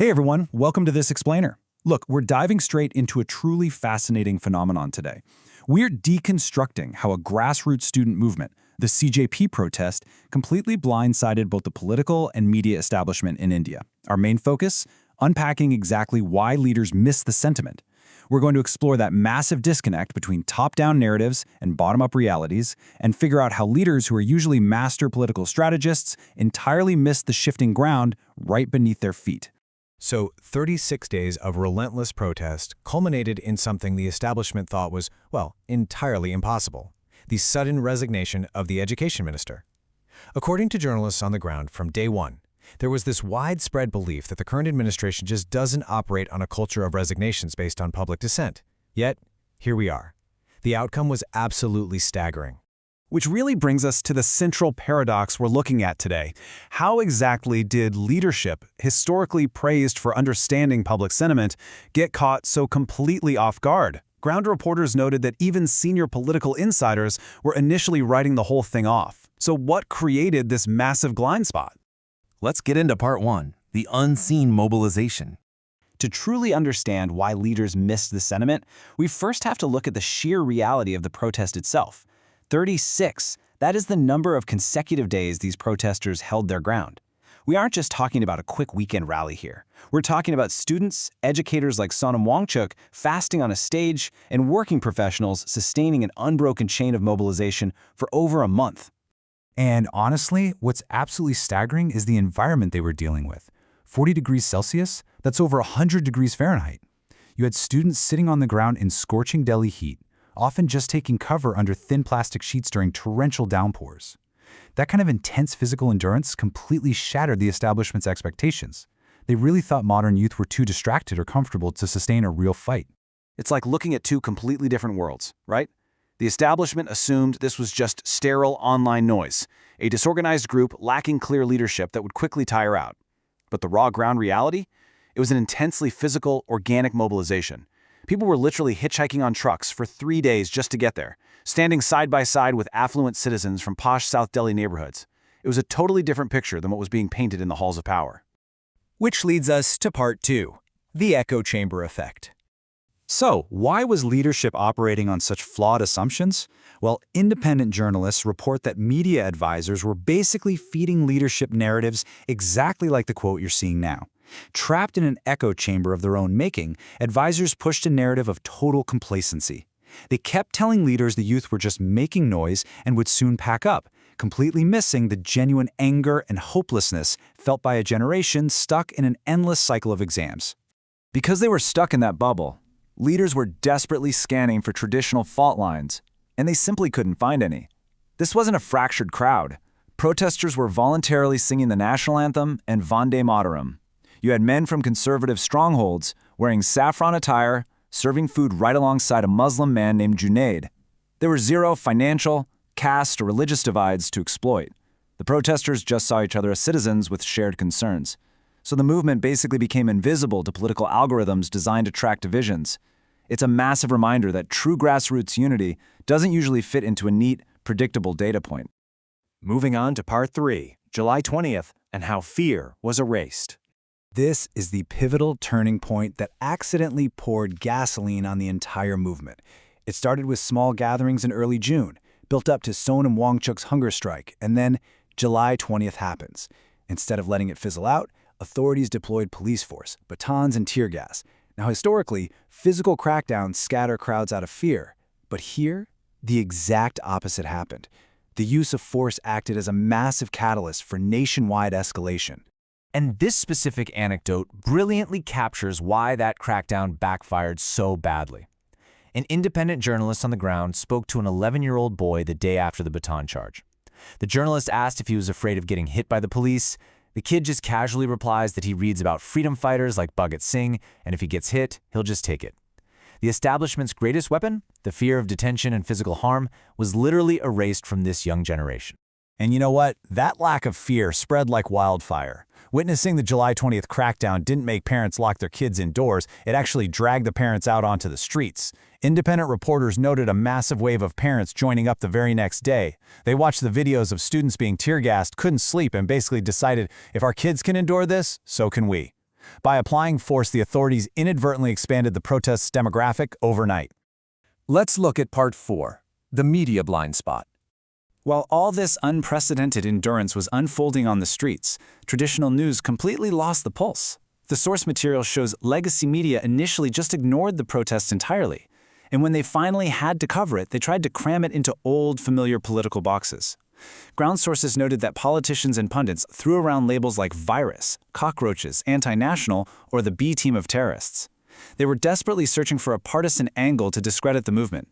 Hey everyone, welcome to This Explainer. Look, we're diving straight into a truly fascinating phenomenon today. We're deconstructing how a grassroots student movement, the CJP protest, completely blindsided both the political and media establishment in India. Our main focus? Unpacking exactly why leaders missed the sentiment. We're going to explore that massive disconnect between top-down narratives and bottom-up realities and figure out how leaders who are usually master political strategists entirely missed the shifting ground right beneath their feet. So 36 days of relentless protest culminated in something the establishment thought was, well, entirely impossible: the sudden resignation of the education minister. According to journalists on the ground from day one, there was this widespread belief that the current administration just doesn't operate on a culture of resignations based on public dissent. Yet, here we are. The outcome was absolutely staggering. Which really brings us to the central paradox we're looking at today. How exactly did leadership, historically praised for understanding public sentiment, get caught so completely off guard? Ground reporters noted that even senior political insiders were initially writing the whole thing off. So what created this massive blind spot? Let's get into part one, the unseen mobilization. To truly understand why leaders missed the sentiment, we first have to look at the sheer reality of the protest itself. 36, that is the number of consecutive days these protesters held their ground. We aren't just talking about a quick weekend rally here. We're talking about students, educators like Sonam Wangchuk fasting on a stage, and working professionals sustaining an unbroken chain of mobilization for over a month. And honestly, what's absolutely staggering is the environment they were dealing with. 40 degrees Celsius, that's over 100 degrees Fahrenheit. You had students sitting on the ground in scorching Delhi heat, often just taking cover under thin plastic sheets during torrential downpours. That kind of intense physical endurance completely shattered the establishment's expectations. They really thought modern youth were too distracted or comfortable to sustain a real fight. It's like looking at two completely different worlds, right? The establishment assumed this was just sterile online noise, a disorganized group lacking clear leadership that would quickly tire out. But the raw ground reality? It was an intensely physical, organic mobilization. People were literally hitchhiking on trucks for 3 days just to get there, standing side by side with affluent citizens from posh South Delhi neighborhoods. It was a totally different picture than what was being painted in the halls of power. Which leads us to part two, the echo chamber effect. So, why was leadership operating on such flawed assumptions? Well, independent journalists report that media advisors were basically feeding leadership narratives exactly like the quote you're seeing now. Trapped in an echo chamber of their own making, advisors pushed a narrative of total complacency. They kept telling leaders the youth were just making noise and would soon pack up, completely missing the genuine anger and hopelessness felt by a generation stuck in an endless cycle of exams. Because they were stuck in that bubble, leaders were desperately scanning for traditional fault lines, and they simply couldn't find any. This wasn't a fractured crowd. Protesters were voluntarily singing the national anthem and Vande Mataram. You had men from conservative strongholds wearing saffron attire, serving food right alongside a Muslim man named Junaid. There were zero financial, caste, or religious divides to exploit. The protesters just saw each other as citizens with shared concerns. So the movement basically became invisible to political algorithms designed to track divisions. It's a massive reminder that true grassroots unity doesn't usually fit into a neat, predictable data point. Moving on to part 3, July 20th, and how fear was erased. This is the pivotal turning point that accidentally poured gasoline on the entire movement. It started with small gatherings in early June, built up to Sonam Wangchuk's hunger strike, and then July 20th happens. Instead of letting it fizzle out, authorities deployed police force, batons, and tear gas. Now, historically, physical crackdowns scatter crowds out of fear. But here, the exact opposite happened. The use of force acted as a massive catalyst for nationwide escalation. And this specific anecdote brilliantly captures why that crackdown backfired so badly. An independent journalist on the ground spoke to an 11-year-old boy the day after the baton charge. The journalist asked if he was afraid of getting hit by the police. The kid just casually replies that he reads about freedom fighters like Bhagat Singh, and if he gets hit, he'll just take it. The establishment's greatest weapon, the fear of detention and physical harm, was literally erased from this young generation. And you know what? That lack of fear spread like wildfire. Witnessing the July 20th crackdown didn't make parents lock their kids indoors, it actually dragged the parents out onto the streets. Independent reporters noted a massive wave of parents joining up the very next day. They watched the videos of students being tear-gassed, couldn't sleep, and basically decided, if our kids can endure this, so can we. By applying force, the authorities inadvertently expanded the protest's demographic overnight. Let's look at part 4, the media blind spot. While all this unprecedented endurance was unfolding on the streets, traditional news completely lost the pulse. The source material shows legacy media initially just ignored the protests entirely, and when they finally had to cover it, they tried to cram it into old, familiar political boxes. Ground sources noted that politicians and pundits threw around labels like virus, cockroaches, anti-national, or the B team of terrorists. They were desperately searching for a partisan angle to discredit the movement.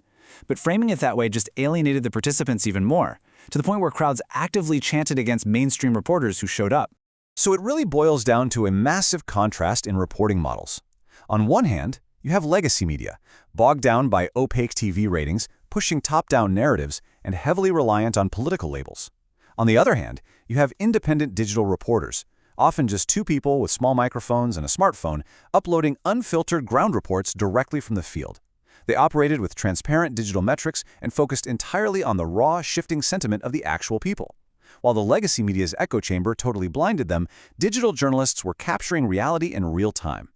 But framing it that way just alienated the participants even more, to the point where crowds actively chanted against mainstream reporters who showed up. So it really boils down to a massive contrast in reporting models. On one hand, you have legacy media, bogged down by opaque TV ratings, pushing top-down narratives, and heavily reliant on political labels. On the other hand, you have independent digital reporters, often just two people with small microphones and a smartphone, uploading unfiltered ground reports directly from the field. They operated with transparent digital metrics and focused entirely on the raw, shifting sentiment of the actual people. While the legacy media's echo chamber totally blinded them, digital journalists were capturing reality in real time.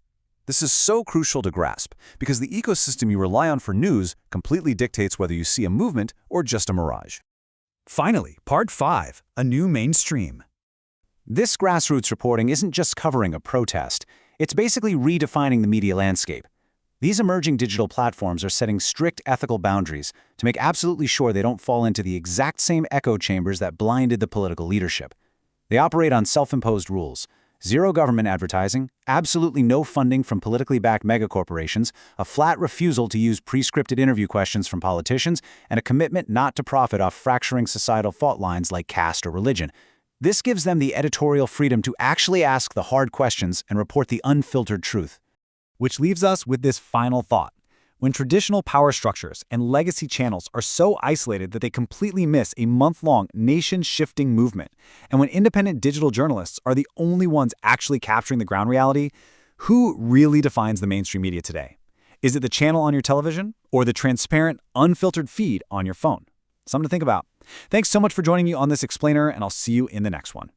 This is so crucial to grasp, because the ecosystem you rely on for news completely dictates whether you see a movement or just a mirage. Finally, part 5, a new mainstream. This grassroots reporting isn't just covering a protest, it's basically redefining the media landscape. These emerging digital platforms are setting strict ethical boundaries to make absolutely sure they don't fall into the exact same echo chambers that blinded the political leadership. They operate on self-imposed rules: zero government advertising, absolutely no funding from politically backed megacorporations, a flat refusal to use pre-scripted interview questions from politicians, and a commitment not to profit off fracturing societal fault lines like caste or religion. This gives them the editorial freedom to actually ask the hard questions and report the unfiltered truth. Which leaves us with this final thought. When traditional power structures and legacy channels are so isolated that they completely miss a month-long, nation-shifting movement, and when independent digital journalists are the only ones actually capturing the ground reality, who really defines the mainstream media today? Is it the channel on your television or the transparent, unfiltered feed on your phone? Something to think about. Thanks so much for joining me on this explainer, and I'll see you in the next one.